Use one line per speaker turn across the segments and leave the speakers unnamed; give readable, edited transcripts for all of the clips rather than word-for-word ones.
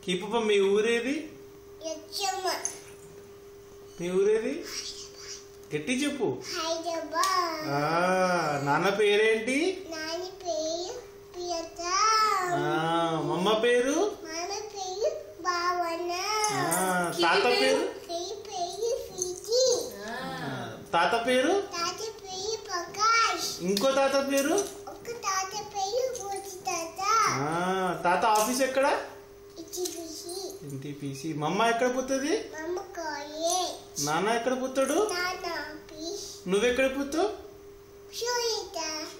కీపప్ప మీ ఊరేది? మీ ఊరేది గట్టి చెప్పు. నాన్న పేరేంటి? మమ్మ పేరు? తాత పేరు? తాత పేరు? ఇంకో తాత పేరు? తాత ఆఫీస్ ఎక్కడ? ఎన్టీపీసీ. మమ్మ ఎక్కడ పోతుంది? నాన్న ఎక్కడ పోతాడు? నువ్వెక్కడ పోతావు?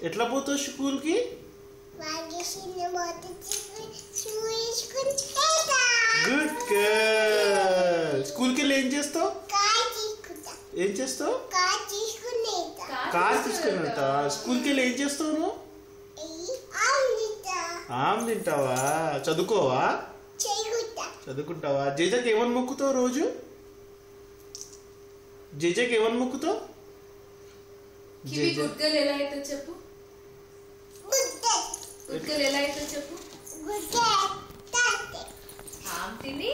ఎట్లా పోతావు స్కూల్ కి? Good girl. స్కూల్ కి వెళ్ళి ఏం చేస్తావు? ఏం చేస్తావు? కార్ తీసుకుని వెళ్తా. స్కూల్ కి వెళ్ళి ఏం చేస్తావు నువ్వు? ఆమ్ తింటావా? చదువుకోవా? చదువుకుంటావా? జేజకి ఏమని మొక్కుతావు రోజు? జేజకి ఏమని మొక్కుతావు?
గుడ్గలు ఎలా అవుతుందో చెప్పు. గుడ్గలు ఎలా అవుతుందో చెప్పు. ఆమ్ తిని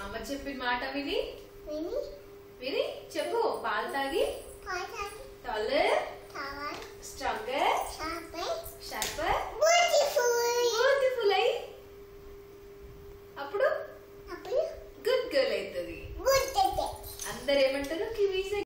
అమ్మ చెప్పిన మాట విని విని చెప్పు. పాలు తాగి